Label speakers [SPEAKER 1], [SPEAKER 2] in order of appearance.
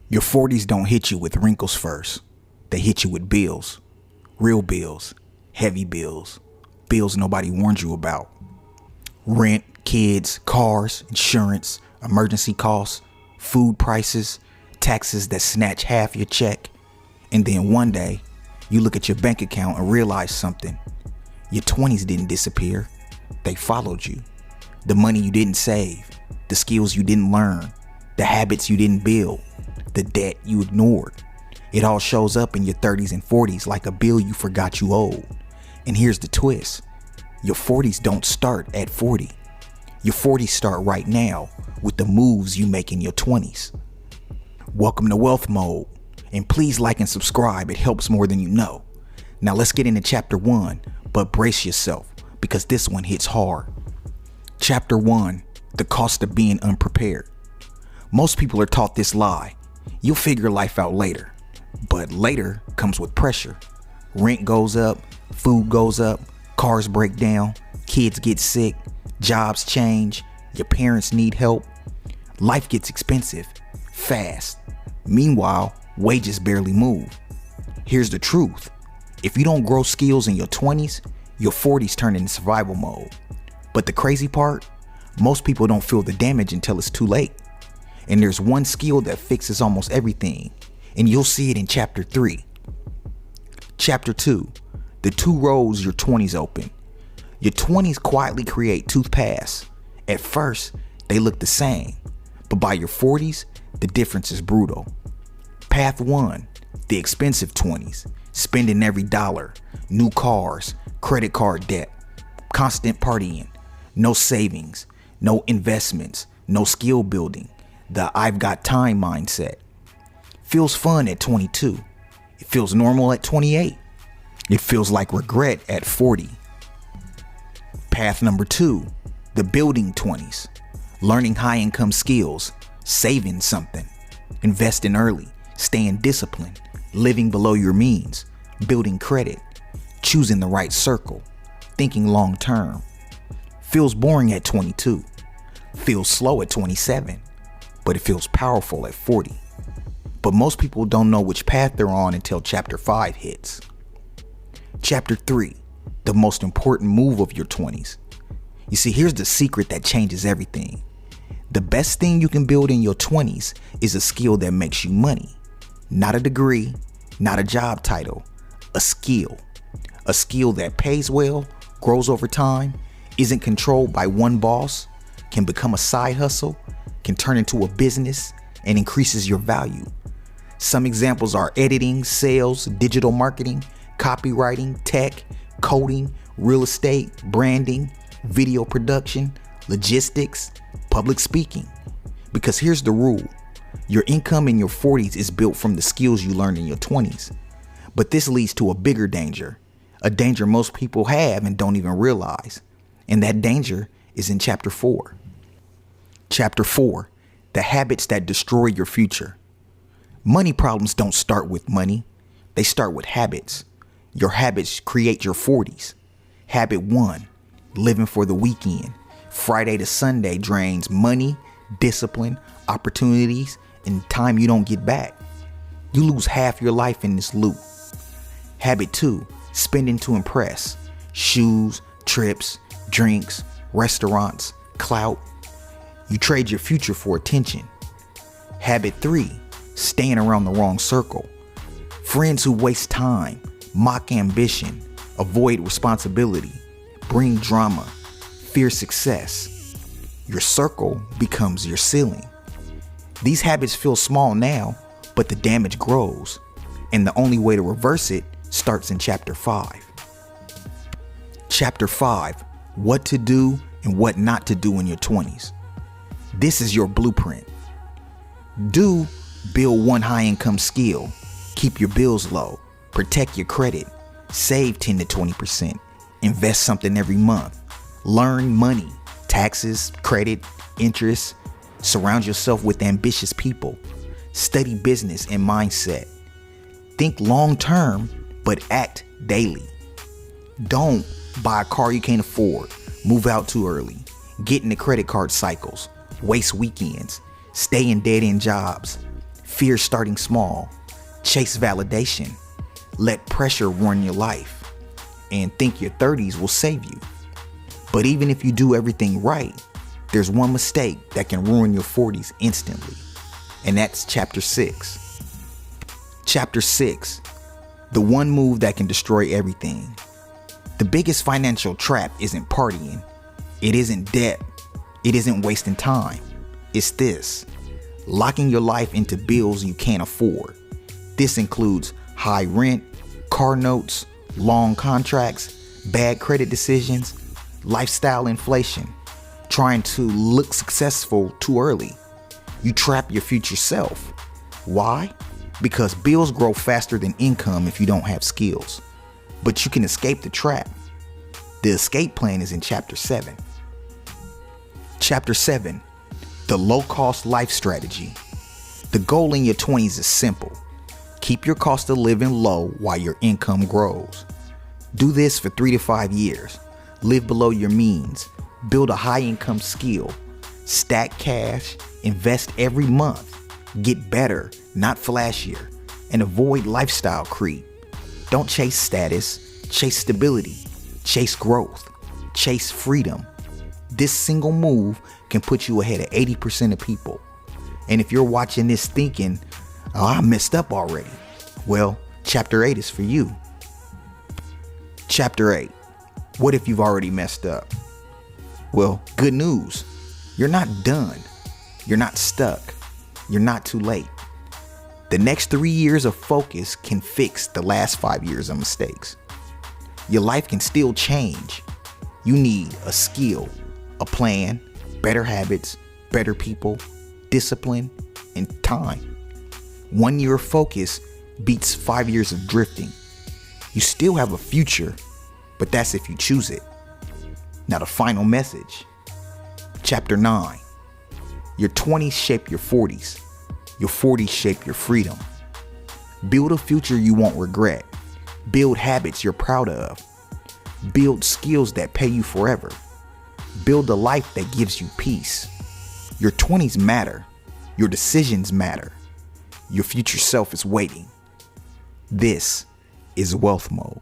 [SPEAKER 1] Your 40s don't hit you with wrinkles first. They hit you with bills. Real bills. Heavy bills. Bills nobody warned you about. Rent, kids, cars, insurance, emergency costs, food prices, taxes that snatch half your check. And then one day, you look at your bank account and realize something. Your 20s didn't disappear. They followed you. The money you didn't save, the skills you didn't learn, the habits you didn't build, the debt you ignored. It all shows up in your 30s and 40s like a bill you forgot you owed. And here's the twist. Your 40s don't start at 40. Your 40s start right now with the moves you make in your 20s. Welcome to Wealth Mode. And please like and subscribe. It helps more than you know. Now let's get into chapter 1, but brace yourself because this one hits hard. Chapter 1, the cost of being unprepared. Most people are taught this lie. You'll figure life out later. But later comes with pressure. Rent goes up, food goes up, cars break down, kids get sick, jobs change, your parents need help. Life gets expensive, fast. Meanwhile, wages barely move. Here's the truth. If you don't grow skills in your 20s, your 40s turn into survival mode. But the crazy part, most people don't feel the damage until it's too late. And there's one skill that fixes almost everything, and you'll see it in chapter 3. Chapter 2, the two roads your 20s open. Your 20s quietly create two paths. At first, they look the same, but by your 40s, the difference is brutal. Path 1, the expensive 20s, spending every dollar, new cars, credit card debt, constant partying, no savings, no investments, no skill building, the I've got time mindset. Feels fun at 22. It feels normal at 28. It feels like regret at 40. Path number 2, the building 20s, learning high income skills, saving something, investing early, staying disciplined, living below your means, building credit, choosing the right circle, thinking long term. Feels boring at 22. Feels slow at 27, but it feels powerful at 40. But most people don't know which path they're on until chapter 5 hits. Chapter 3, the most important move of your 20s. You see, here's the secret that changes everything. The best thing you can build in your 20s is a skill that makes you money. Not a degree, not a job title, a skill. A skill that pays well, grows over time, isn't controlled by one boss, can become a side hustle, can turn into a business, and increases your value. Some examples are editing, sales, digital marketing, copywriting, tech, coding, real estate, branding, video production, logistics, public speaking. Because here's the rule. Your income in your 40s is built from the skills you learned in your 20s. But this leads to a bigger danger, a danger most people have and don't even realize. And that danger is in chapter 4. Chapter 4, the habits that destroy your future. Money problems don't start with money. They start with habits. Your habits create your 40s. Habit 1, living for the weekend. Friday to Sunday drains money, discipline, opportunities, and time you don't get back. You lose half your life in this loop. Habit 2, spending to impress. Shoes, trips, drinks, restaurants, clout. You trade your future for attention. Habit 3, staying around the wrong circle. Friends who waste time, mock ambition, avoid responsibility, bring drama, fear success. Your circle becomes your ceiling. These habits feel small now, but the damage grows. And the only way to reverse it starts in chapter 5. Chapter 5, what to do and what not to do in your 20s. This is your blueprint. Do build one high income skill, keep your bills low, protect your credit, save 10 to 20%, invest something every month, learn money, taxes, credit, interest, surround yourself with ambitious people, study business and mindset, think long term, but act daily. Don't buy a car you can't afford, move out too early, get into credit card cycles, waste weekends, stay in dead-end jobs, Fear starting small. Chase validation. Let pressure run your life. And think your 30s will save you. But even if you do everything right, there's one mistake that can ruin your 40s instantly. And that's chapter 6. Chapter 6. The one move that can destroy everything. The biggest financial trap isn't partying. It isn't debt. It isn't wasting time. It's this: locking your life into bills you can't afford. This includes high rent, car notes, long contracts, bad credit decisions, lifestyle inflation, trying to look successful too early. You trap your future self. Why? Because bills grow faster than income if you don't have skills. But you can escape the trap. The escape plan is in chapter 7. Chapter 7. The low-cost life strategy. The goal in your 20s is simple. Keep your cost of living low while your income grows. Do this for 3 to 5 years. Live below your means. Build a high-income skill. Stack cash. Invest every month. Get better, not flashier. And avoid lifestyle creep. Don't chase status. Chase stability. Chase growth. Chase freedom. This single move can put you ahead of 80% of people. And if you're watching this thinking, oh, I messed up already, well, chapter 8 is for you. Chapter 8. What if you've already messed up? Well, good news. You're not done. You're not stuck. You're not too late. The next 3 years of focus can fix the last 5 years of mistakes. Your life can still change. You need a skill, a plan, better habits, better people, discipline, and time. 1 year of focus beats 5 years of drifting. You still have a future, but that's if you choose it. Now the final message. Chapter 9. Your 20s shape your 40s. Your 40s shape your freedom. Build a future you won't regret. Build habits you're proud of. Build skills that pay you forever. Build a life that gives you peace. Your 20s matter. Your decisions matter. Your future self is waiting. This is Wealth Mode.